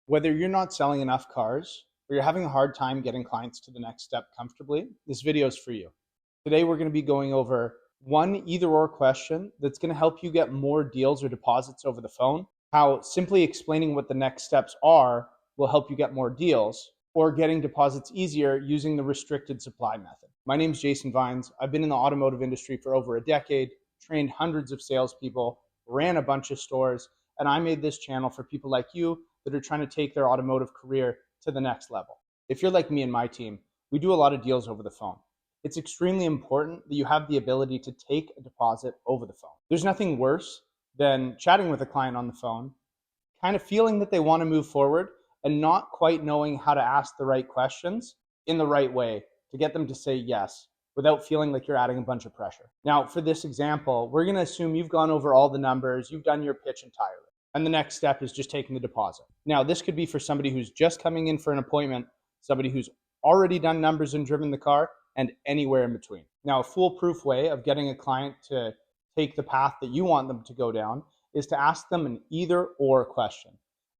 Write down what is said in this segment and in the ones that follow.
Whether you're not selling enough cars or you're having a hard time getting clients to the next step comfortably, this video is for you. Today, we're going to be going over one either or question that's going to help you get more deals or deposits over the phone, how simply explaining what the next steps are will help you get more deals, or getting deposits easier using the restricted supply method. My name is Jason Vines. I've been in the automotive industry for over a decade, trained hundreds of salespeople, ran a bunch of stores, and I made this channel for people like you that are trying to take their automotive career to the next level. If you're like me and my team, we do a lot of deals over the phone. It's extremely important that you have the ability to take a deposit over the phone. There's nothing worse than chatting with a client on the phone, kind of feeling that they want to move forward and not quite knowing how to ask the right questions in the right way to get them to say yes without feeling like you're adding a bunch of pressure. Now, for this example, we're going to assume you've gone over all the numbers, you've done your pitch entirely. And the next step is just taking the deposit. Now, this could be for somebody who's just coming in for an appointment, somebody who's already done numbers and driven the car, and anywhere in between. Now, a foolproof way of getting a client to take the path that you want them to go down is to ask them an either or question.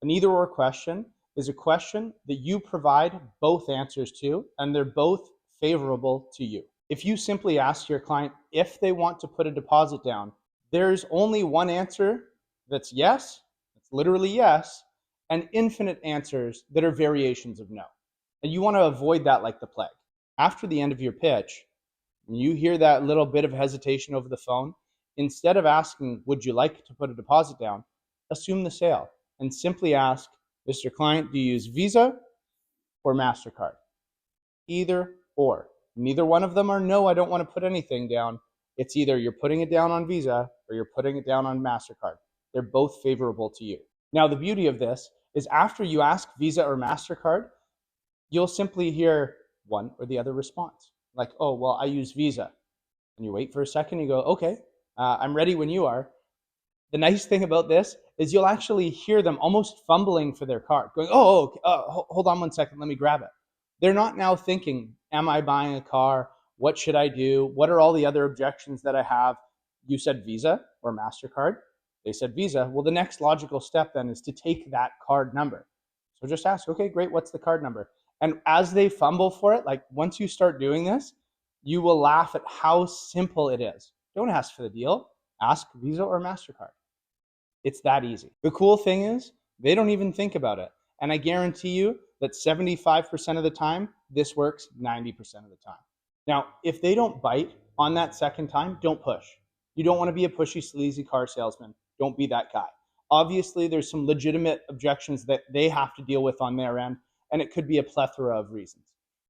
An either or question is a question that you provide both answers to, and they're both favorable to you. If you simply ask your client if they want to put a deposit down, there's only one answer that's yes, it's literally yes, and infinite answers that are variations of no. And you want to avoid that like the plague. After the end of your pitch, when you hear that little bit of hesitation over the phone, instead of asking, would you like to put a deposit down, assume the sale and simply ask, Mr. Client, do you use Visa or Mastercard? Either or. Neither one of them are no, I don't want to put anything down. It's either you're putting it down on Visa or you're putting it down on Mastercard. They're both favorable to you. Now, the beauty of this is after you ask Visa or Mastercard, you'll simply hear one or the other response. Like, oh, well, I use Visa. And you wait for a second, you go, okay, I'm ready when you are. The nice thing about this is you'll actually hear them almost fumbling for their card, going, hold on one second, let me grab it. They're not now thinking, am I buying a car? What should I do? What are all the other objections that I have? You said Visa or Mastercard. They said Visa. Well, the next logical step then is to take that card number. So just ask, okay, great, what's the card number? And as they fumble for it, like once you start doing this, you will laugh at how simple it is. Don't ask for the deal. Ask Visa or Mastercard. It's that easy. The cool thing is they don't even think about it. And I guarantee you that 75% of the time, this works 90% of the time. Now, if they don't bite on that second time, don't push. You don't want to be a pushy, sleazy car salesman. Don't be that guy. Obviously, there's some legitimate objections that they have to deal with on their end, and it could be a plethora of reasons.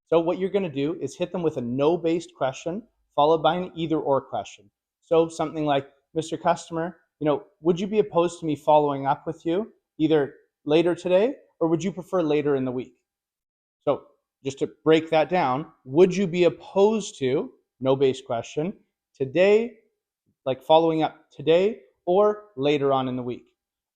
So what you're going to do is hit them with a no-based question followed by an either-or question. So something like, Mr. Customer, would you be opposed to me following up with you either later today or would you prefer later in the week? So just to break that down, would you be opposed to, no-based question, today, like following up today or later on in the week?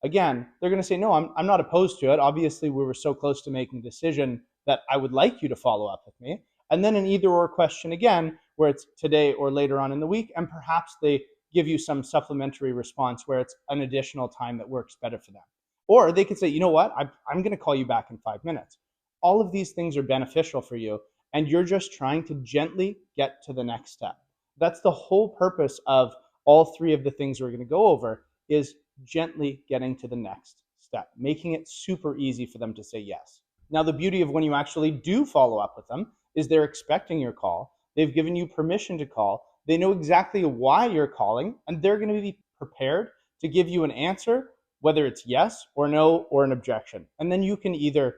Again, they're going to say, no, I'm not opposed to it. Obviously, we were so close to making a decision that I would like you to follow up with me. And then an either or question again, where it's today or later on in the week, and perhaps they give you some supplementary response where it's an additional time that works better for them. Or they could say, you know what, I'm going to call you back in 5 minutes. All of these things are beneficial for you, and you're just trying to gently get to the next step. That's the whole purpose of all three of the things we're going to go over, is gently getting to the next step, making it super easy for them to say yes. Now, the beauty of when you actually do follow up with them is they're expecting your call. They've given you permission to call. They know exactly why you're calling, and they're going to be prepared to give you an answer, whether it's yes or no or an objection. And then you can either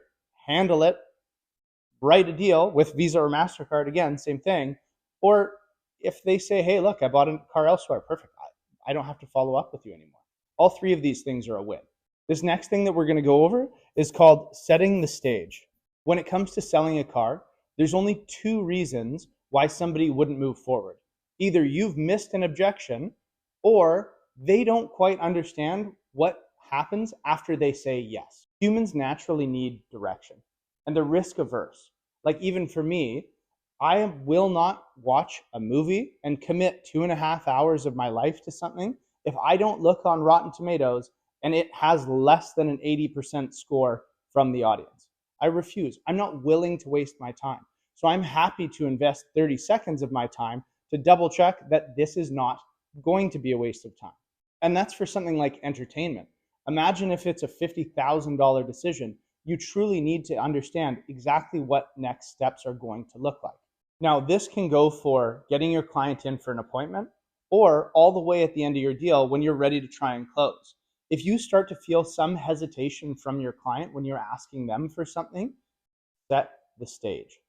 handle it, write a deal with Visa or Mastercard, again, same thing, or if they say, hey, look, I bought a car elsewhere, perfect. I don't have to follow up with you anymore. All three of these things are a win. This next thing that we're going to go over is called setting the stage. When it comes to selling a car, there's only two reasons why somebody wouldn't move forward. Either you've missed an objection or they don't quite understand what happens after they say yes. Humans naturally need direction and they're risk averse. Like even for me, I will not watch a movie and commit 2.5 hours of my life to something if I don't look on Rotten Tomatoes and it has less than an 80% score from the audience. I refuse. I'm not willing to waste my time. So I'm happy to invest 30 seconds of my time to double check that this is not going to be a waste of time. And that's for something like entertainment. Imagine if it's a $50,000 decision, you truly need to understand exactly what next steps are going to look like. Now, this can go for getting your client in for an appointment or all the way at the end of your deal when you're ready to try and close. If you start to feel some hesitation from your client when you're asking them for something, set the stage.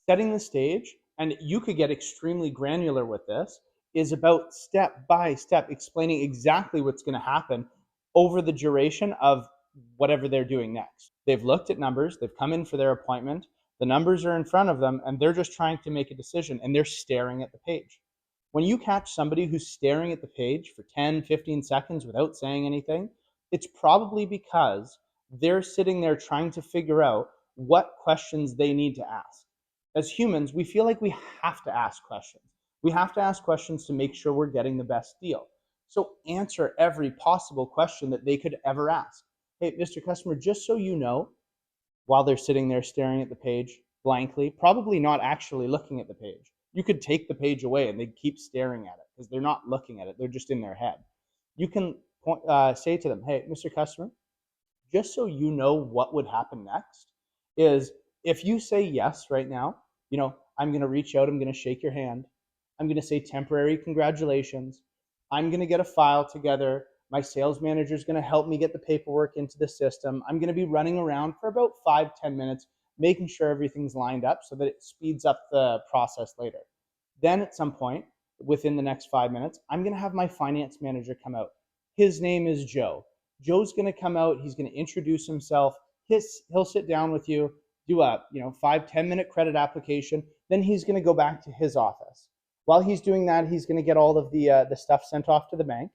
Setting the stage, and you could get extremely granular with this, is about step by step explaining exactly what's going to happen over the duration of whatever they're doing next. They've looked at numbers, they've come in for their appointment, the numbers are in front of them, and they're just trying to make a decision, and they're staring at the page. When you catch somebody who's staring at the page for 10, 15 seconds without saying anything, it's probably because they're sitting there trying to figure out what questions they need to ask. As humans, we feel like we have to ask questions. We have to ask questions to make sure we're getting the best deal. So answer every possible question that they could ever ask. Hey, Mr. Customer, just so you know, while they're sitting there staring at the page blankly, probably not actually looking at the page. You could take the page away and they'd keep staring at it because they're not looking at it. They're just in their head. You can say to them, hey, Mr. Customer, just so you know what would happen next is if you say yes right now, I'm going to reach out, I'm going to shake your hand. I'm going to say temporary congratulations. I'm going to get a file together. My sales manager is going to help me get the paperwork into the system. I'm going to be running around for about 5-10 minutes, making sure everything's lined up so that it speeds up the process later. Then at some point, within the next 5 minutes, I'm going to have my finance manager come out. His name is Joe. Joe's going to come out. He's going to introduce himself. He'll sit down with you, do a 5-10 minute credit application. Then he's going to go back to his office. While he's doing that, he's going to get all of the stuff sent off to the bank.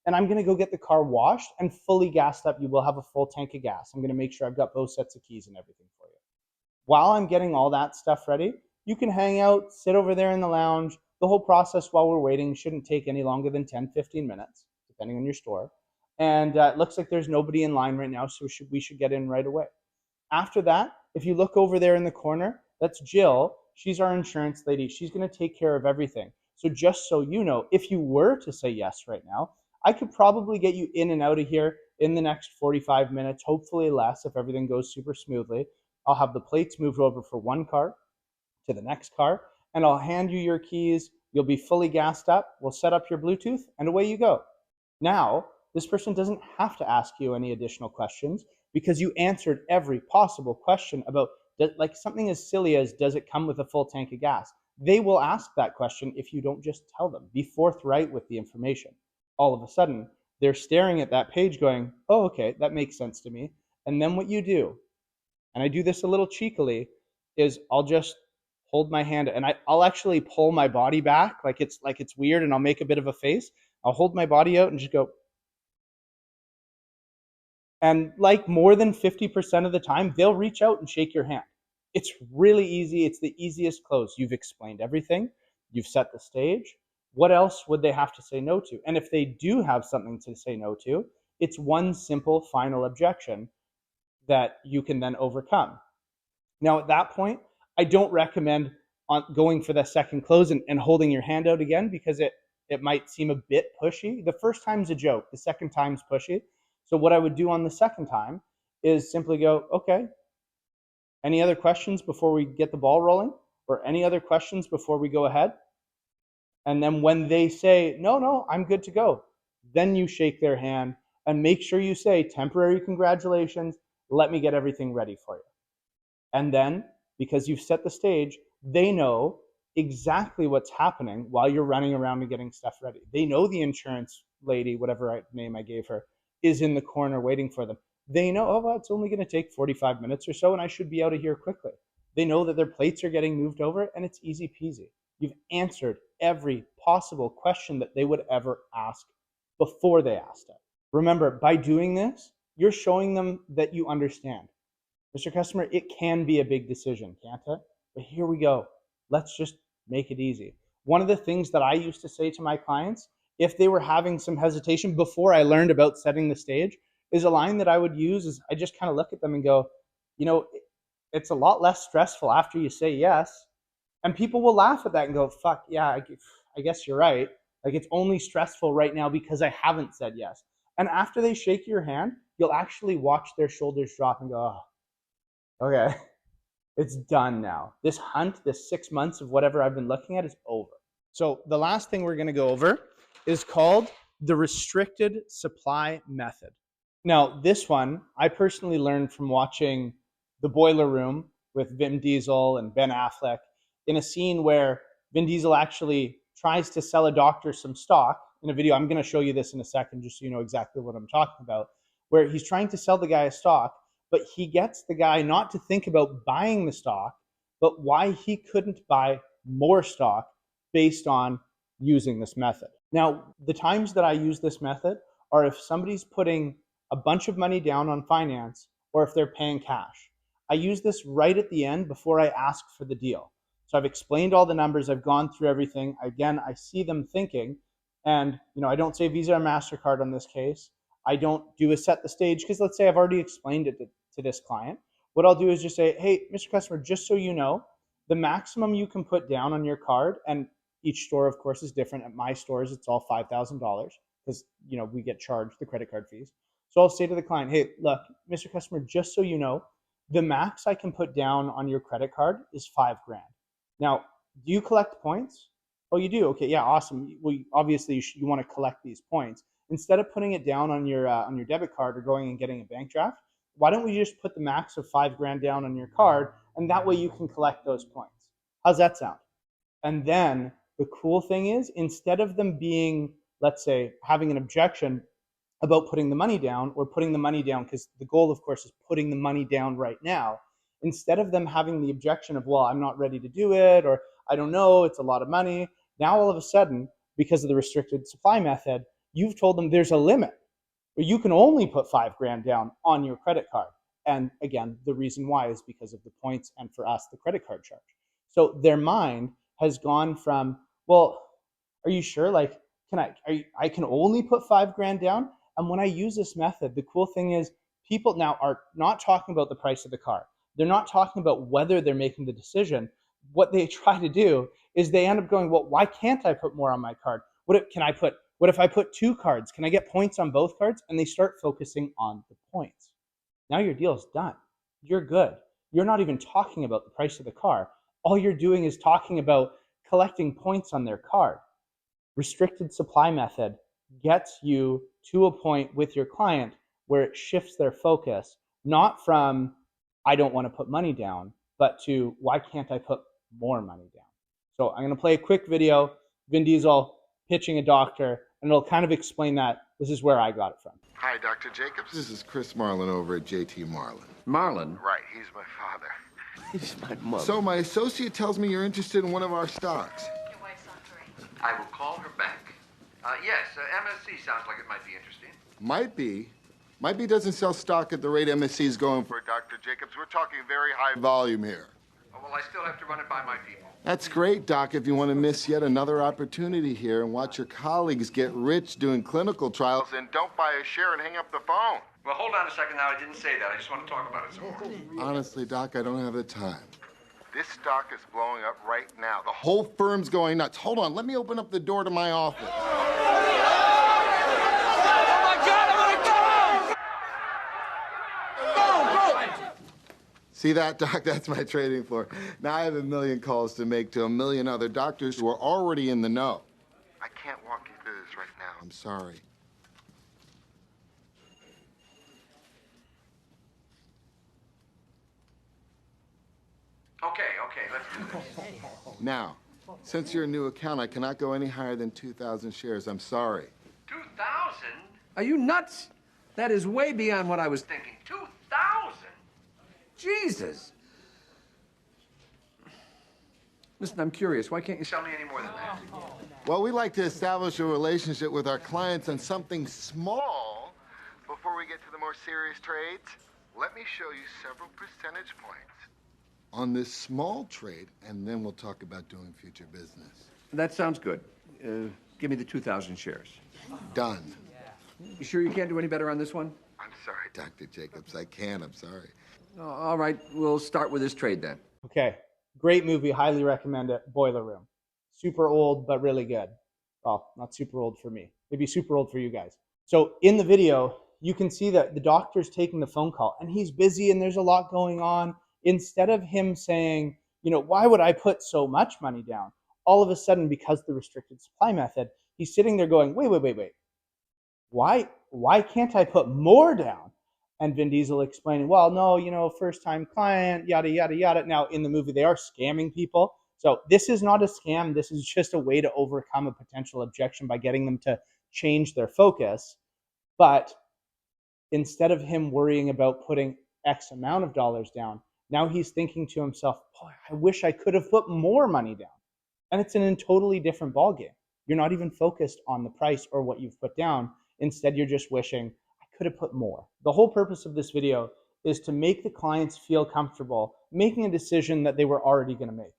And I'm going to go get the car washed and fully gassed up. You will have a full tank of gas. I'm going to make sure I've got both sets of keys and everything for you. While I'm getting all that stuff ready, you can hang out, sit over there in the lounge. The whole process while we're waiting shouldn't take any longer than 10-15 minutes, depending on your store. And it looks like there's nobody in line right now, so we should get in right away. After that, if you look over there in the corner, that's Jill. She's our insurance lady. She's going to take care of everything. So just so you know, if you were to say yes right now, I could probably get you in and out of here in the next 45 minutes, hopefully less if everything goes super smoothly. I'll have the plates moved over for one car to the next car, and I'll hand you your keys. You'll be fully gassed up. We'll set up your Bluetooth, and away you go. Now, this person doesn't have to ask you any additional questions because you answered every possible question about, like something as silly as, does it come with a full tank of gas? They will ask that question if you don't just tell them. Be forthright with the information. All of a sudden, they're staring at that page going, oh, okay, that makes sense to me. And then what you do, and I do this a little cheekily, is I'll just hold my hand and I'll actually pull my body back like it's weird, and I'll make a bit of a face. I'll hold my body out and just go. And like more than 50% of the time, they'll reach out and shake your hand. It's really easy. It's the easiest close. You've explained everything. You've set the stage. What else would they have to say no to? And if they do have something to say no to, it's one simple final objection that you can then overcome. Now, at that point, I don't recommend going for the second close and holding your hand out again because it might seem a bit pushy. The first time's a joke. The second time's pushy. So what I would do on the second time is simply go, okay, any other questions before we get the ball rolling? Or any other questions before we go ahead? And then when they say, no, I'm good to go, then you shake their hand and make sure you say, temporary congratulations, let me get everything ready for you. And then, because you've set the stage, they know exactly what's happening while you're running around and getting stuff ready. They know the insurance lady, whatever name I gave her, is in the corner waiting for them. They know, oh, well, it's only going to take 45 minutes or so, and I should be out of here quickly. They know that their plates are getting moved over, and it's easy peasy. You've answered every possible question that they would ever ask before they asked it. Remember, by doing this, you're showing them that you understand. Mr. Customer, it can be a big decision, can't it? But here we go. Let's just make it easy. One of the things that I used to say to my clients, if they were having some hesitation before I learned about setting the stage, is a line that I would use is I just kind of look at them and go, you know, it's a lot less stressful after you say yes. And people will laugh at that and go, fuck, yeah, I guess you're right. Like, it's only stressful right now because I haven't said yes. And after they shake your hand, you'll actually watch their shoulders drop and go, oh, okay, it's done now. This hunt, this 6 months of whatever I've been looking at is over. So the last thing we're going to go over is called the restricted supply method. Now, this one I personally learned from watching The Boiler Room with Vin Diesel and Ben Affleck, in a scene where Vin Diesel actually tries to sell a doctor some stock in a video. I'm going to show you this in a second just so you know exactly what I'm talking about, where he's trying to sell the guy a stock, but he gets the guy not to think about buying the stock, but why he couldn't buy more stock based on using this method. Now, the times that I use this method are if somebody's putting a bunch of money down on finance or if they're paying cash. I use this right at the end before I ask for the deal. So I've explained all the numbers, I've gone through everything. Again, I see them thinking, and I don't say Visa or Mastercard on this case. I don't do a set the stage because let's say I've already explained it to this client. What I'll do is just say, hey, Mr. Customer, just so you know, the maximum you can put down on your card, and each store, of course, is different. At my stores, it's all $5,000 because we get charged the credit card fees. So I'll say to the client, hey, look, Mr. Customer, just so you know, the max I can put down on your credit card is $5,000. Now, do you collect points? Oh, you do? Okay, yeah, awesome. Well, obviously, you want to collect these points. Instead of putting it down on your debit card or going and getting a bank draft, why don't we just put the max of $5,000 down on your card, and that way you can collect those points? How's that sound? And then the cool thing is, instead of them being, let's say, having an objection about putting the money down or putting the money down, because the goal, of course, is putting the money down right now, instead of them having the objection of, well, I'm not ready to do it, or I don't know, it's a lot of money. Now, all of a sudden, because of the restricted supply method, you've told them there's a limit. You can only put $5,000 down on your credit card. And again, the reason why is because of the points and for us, the credit card charge. So their mind has gone from, well, are you sure? Like, I can only put $5,000 down? And when I use this method, the cool thing is people now are not talking about the price of the car. They're not talking about whether they're making the decision. What they try to do is they end up going, well, why can't I put more on my card? What if I put 2 cards? Can I get points on both cards? And they start focusing on the points. Now your deal is done. You're good. You're not even talking about the price of the car. All you're doing is talking about collecting points on their card. Restricted supply method gets you to a point with your client where it shifts their focus, not from, I don't want to put money down, but to, why can't I put more money down? So I'm going to play a quick video, Vin Diesel pitching a doctor, and it'll kind of explain that. This is where I got it from. Hi, Dr. Jacobs. This is Chris Marlin over at JT Marlin. Marlin? Right, he's my father. He's my mother. So my associate tells me you're interested in one of our stocks. Your wife's on break. I will call her back. Yes, MSC sounds like it might be interesting. Might be. Might be doesn't sell stock at the rate MSC's going for, Dr. Jacobs. We're talking very high volume here. Oh, well, I still have to run it by my people. That's great, Doc, if you want to miss yet another opportunity here and watch your colleagues get rich doing clinical trials. And don't buy a share and hang up the phone. Well, hold on a second now. I didn't say that. I just want to talk about it some more. Honestly, Doc, I don't have the time. This stock is blowing up right now. The whole firm's going nuts. Hold on, let me open up the door to my office. See that, Doc? That's my trading floor. Now I have 1 million calls to make to 1 million other doctors who are already in the know. I can't walk you through this right now. I'm sorry. Okay, let's do this. Now, since you're a new account, I cannot go any higher than 2,000 shares. I'm sorry. 2,000? Are you nuts? That is way beyond what I was thinking. 2,000? Jesus. Listen, I'm curious. Why can't you sell me any more than that? Well, we like to establish a relationship with our clients on something small before we get to the more serious trades. Let me show you several percentage points on this small trade, and then we'll talk about doing future business. That sounds good. Give me the 2,000 shares. Done. You sure you can't do any better on this one? I'm sorry, Dr. Jacobs. I can't. I'm sorry. All right, we'll start with this trade then. Okay, great movie, highly recommend it. Boiler Room. Super old, but really good. Well, not super old for me. Maybe super old for you guys. So in the video, you can see that the doctor's taking the phone call and he's busy and there's a lot going on. Instead of him saying, why would I put so much money down? All of a sudden, because the restricted supply method, he's sitting there going, wait. Why can't I put more down? And Vin Diesel explaining, well, no, first time client, yada, yada, yada. Now, in the movie, they are scamming people. So this is not a scam. This is just a way to overcome a potential objection by getting them to change their focus. But instead of him worrying about putting X amount of dollars down, now he's thinking to himself, boy, I wish I could have put more money down. And it's in a totally different ballgame. You're not even focused on the price or what you've put down. Instead, you're just wishing I could have put more. The whole purpose of this video is to make the clients feel comfortable making a decision that they were already going to make.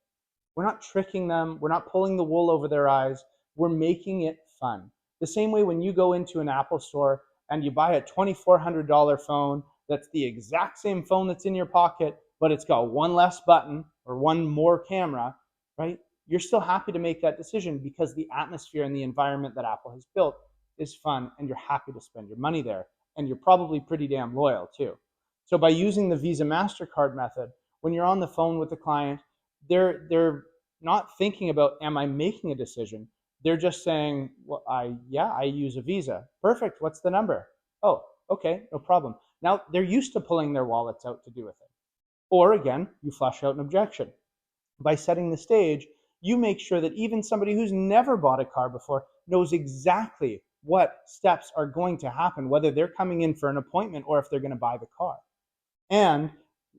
We're not tricking them. We're not pulling the wool over their eyes. We're making it fun. The same way when you go into an Apple store and you buy a $2,400 phone that's the exact same phone that's in your pocket, but it's got one less button or one more camera, right? You're still happy to make that decision because the atmosphere and the environment that Apple has built is fun and you're happy to spend your money there. And you're probably pretty damn loyal too. So by using the Visa Mastercard method, when you're on the phone with the client, they're not thinking about, am I making a decision? They're just saying, well, I use a Visa. Perfect. What's the number? Oh, okay, no problem. Now they're used to pulling their wallets out to do with it. Or again, you flush out an objection. By setting the stage, you make sure that even somebody who's never bought a car before knows exactly what steps are going to happen, whether they're coming in for an appointment or if they're going to buy the car. And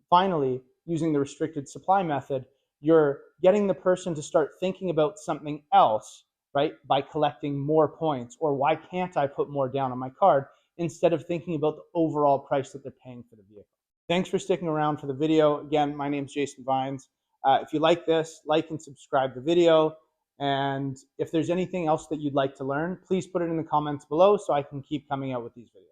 finally, using the restricted supply method, you're getting the person to start thinking about something else, right? By collecting more points, or why can't I put more down on my card, instead of thinking about the overall price that they're paying for the vehicle. Thanks for sticking around for the video. Again, my name is Jason Vines. If you like this, like and subscribe the video. And if there's anything else that you'd like to learn, please put it in the comments below so I can keep coming out with these videos.